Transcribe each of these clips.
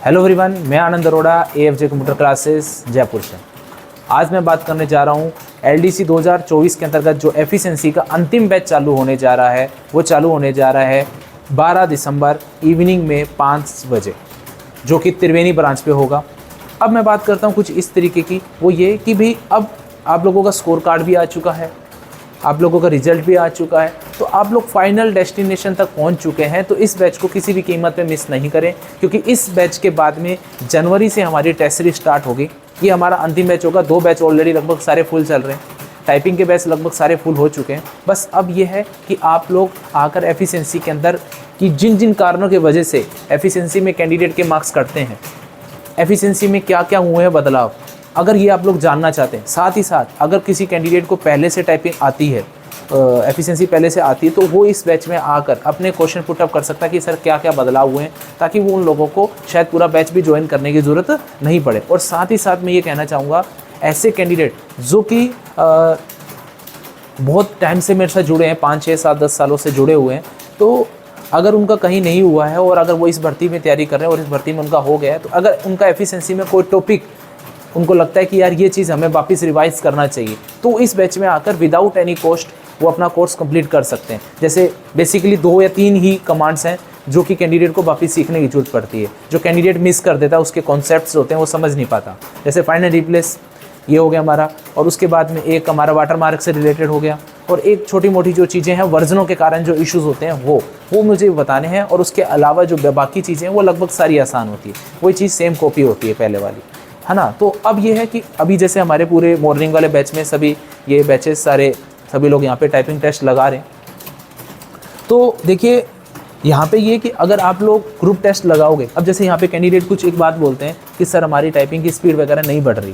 Hello everyone, मैं Anand Arora, AFJ computer classes Jaipur से। आज मैं बात करने जा रहा हूँ LDC 2024 के अंतर्गत जो एफिशिएंसी का अंतिम बैच चालू होने जा रहा है, वो चालू होने जा रहा है 12 दिसंबर इवनिंग में 5 बजे, जो कि त्रिवेणी ब्रांच पे होगा। अब मैं बात करता हूँ कुछ इस तरीके की, वो ये कि भाई अब आप लोगों का स्कोर कार्ड भी आ चुका है, आप लोगों का रिजल्ट भी आ चुका है, तो आप लोग फाइनल डेस्टिनेशन तक पहुंच चुके हैं। तो इस बैच को किसी भी कीमत पे मिस नहीं करें, क्योंकि इस बैच के बाद में जनवरी से हमारी टेस्ट सीरीज स्टार्ट होगी। ये हमारा अंतिम बैच होगा। 2 बैच ऑलरेडी लगभग सारे फुल चल रहे हैं, टाइपिंग के बैच लगभग सारे फुल हो चुके हैं। बस अब ये है कि आप लोग आकर एफिशिएंसी के अंदर कि जिन जिन कारणों की वजह से एफिशिएंसी में कैंडिडेट के मार्क्स कटते हैं, एफिशिएंसी में क्या क्या हुए हैं बदलाव, अगर ये आप लोग जानना चाहते हैं। साथ ही साथ अगर किसी कैंडिडेट को पहले से टाइपिंग आती है, एफिशिएंसी पहले से आती है, तो वो इस बैच में आकर अपने क्वेश्चन पुटअप कर सकता है कि सर क्या क्या बदलाव हुए हैं, ताकि वो उन लोगों को शायद पूरा बैच भी ज्वाइन करने की ज़रूरत नहीं पड़े। और साथ ही साथ मैं ये कहना चाहूँगा, ऐसे कैंडिडेट जो कि बहुत टाइम से मेरे साथ जुड़े हैं, 5, 6, 7, 10 सालों से जुड़े हुए हैं, तो अगर उनका कहीं नहीं हुआ है और अगर वो इस भर्ती में तैयारी कर रहे हैं और इस भर्ती में उनका हो गया है, तो अगर उनका एफिशिएंसी में कोई टॉपिक उनको लगता है कि यार ये चीज़ हमें वापस रिवाइज करना चाहिए, तो इस बैच में आकर विदाउट एनी कॉस्ट वो अपना कोर्स कंप्लीट कर सकते हैं। जैसे बेसिकली 2 या 3 ही कमांड्स हैं जो कि कैंडिडेट को वापस सीखने की जरूरत पड़ती है। जो कैंडिडेट मिस कर देता है, उसके कॉन्सेप्ट्स होते हैं वो समझ नहीं पाता। जैसे फाइंड एंड रिप्लेस, ये हो गया हमारा, और उसके बाद में एक हमारा वाटरमार्क से रिलेटेड हो गया, और एक छोटी मोटी जो चीज़ें हैं वर्जनों के कारण जो इश्यूज़ होते हैं वो मुझे बताने हैं। और उसके अलावा जो बाकी चीज़ें हैं वो लगभग सारी आसान होती है, वही चीज़ सेम कॉपी होती है पहले वाली, है ना। तो अब ये है कि अभी जैसे हमारे पूरे मॉर्निंग वाले बैच में सभी ये बैचेस सभी लोग यहाँ पे टाइपिंग टेस्ट लगा रहे हैं। तो देखिए यहाँ पे ये कि अगर आप लोग ग्रुप टेस्ट लगाओगे, अब जैसे यहाँ पे कैंडिडेट कुछ एक बात बोलते हैं कि सर हमारी टाइपिंग की स्पीड वगैरह नहीं बढ़ रही,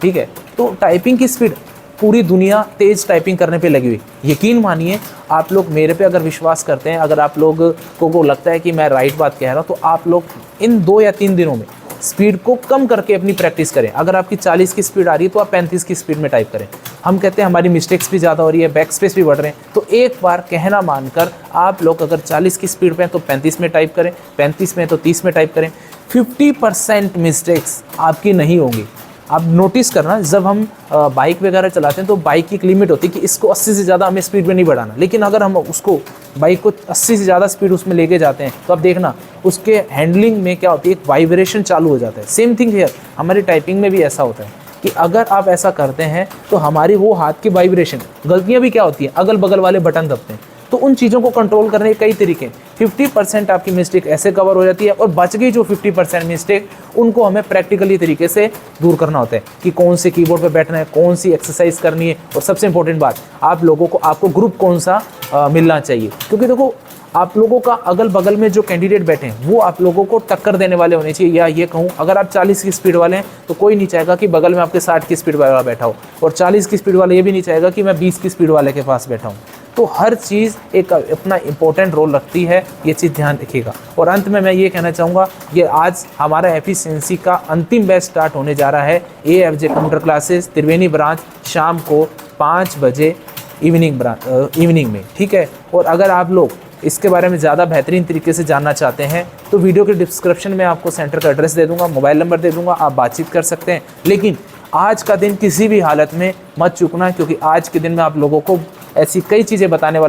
ठीक है। तो टाइपिंग की स्पीड, पूरी दुनिया तेज़ टाइपिंग करने पे लगी हुई। यकीन मानिए, आप लोग मेरे पे अगर विश्वास करते हैं, अगर आप लोग को लगता है कि मैं राइट बात कह रहा हूँ, तो आप लोग इन 2 या 3 दिनों में स्पीड को कम करके अपनी प्रैक्टिस करें। अगर आपकी 40 की स्पीड आ रही है तो आप 35 की स्पीड में टाइप करें। हम कहते हैं हमारी मिस्टेक्स भी ज़्यादा हो रही है, बैक स्पेस भी बढ़ रहे हैं, तो एक बार कहना मानकर आप लोग अगर 40 की स्पीड पे हैं तो 35 में टाइप करें, 35 में तो 30 में टाइप करें। 50% मिस्टेक्स आपकी नहीं होंगी। आप नोटिस करना, जब हम बाइक वगैरह चलाते हैं तो बाइक की एक लिमिट होती है कि इसको 80 से ज़्यादा हमें स्पीड में नहीं बढ़ाना, लेकिन अगर हम उसको बाइक को 80 से ज़्यादा स्पीड उसमें लेके जाते हैं तो आप देखना उसके हैंडलिंग में क्या होती है, एक वाइब्रेशन चालू हो जाता है। सेम थिंग हियर, हमारी टाइपिंग में भी ऐसा होता है कि अगर आप ऐसा करते हैं तो हमारी वो हाथ की वाइब्रेशन, गलतियाँ भी क्या होती हैं, अगल बगल वाले बटन दबते हैं, तो उन चीज़ों को कंट्रोल करने के कई तरीके हैं। 50% आपकी मिस्टेक ऐसे कवर हो जाती है, और बच गई जो 50% मिस्टेक, उनको हमें प्रैक्टिकली तरीके से दूर करना होता है कि कौन से कीबोर्ड पे बैठना है, कौन सी एक्सरसाइज करनी है, और सबसे इंपॉर्टेंट बात, आप लोगों को आपको ग्रुप कौन सा मिलना चाहिए। क्योंकि देखो, आप लोगों का अगल बगल में जो कैंडिडेट बैठे हैं वो आप लोगों को टक्कर देने वाले होने चाहिए। या ये कहूँ, अगर आप 40 की स्पीड वाले हैं तो कोई नहीं चाहेगा कि बगल में आपके 60 की स्पीड वाला बैठा हो, और 40 की स्पीड वाले ये भी नहीं चाहेगा कि मैं 20 की स्पीड वाले के पास बैठा हूँ। तो हर चीज़ एक अपना इम्पोर्टेंट रोल रखती है, ये चीज़ ध्यान रखिएगा। और अंत में मैं ये कहना चाहूँगा, ये आज हमारा एफिशिएंसी का अंतिम बैच स्टार्ट होने जा रहा है। AFJ कंप्यूटर क्लासेस त्रिवेणी ब्रांच, शाम को 5 बजे इवनिंग में, ठीक है। और अगर आप लोग इसके बारे में ज़्यादा बेहतरीन तरीके से जानना चाहते हैं तो वीडियो के डिस्क्रिप्शन में आपको सेंटर का एड्रेस दे दूंगा, मोबाइल नंबर दे दूंगा, आप बातचीत कर सकते हैं। लेकिन आज का दिन किसी भी हालत में मत चूकना, क्योंकि आज के दिन में आप लोगों को ऐसी कई चीज़ें बताने वाला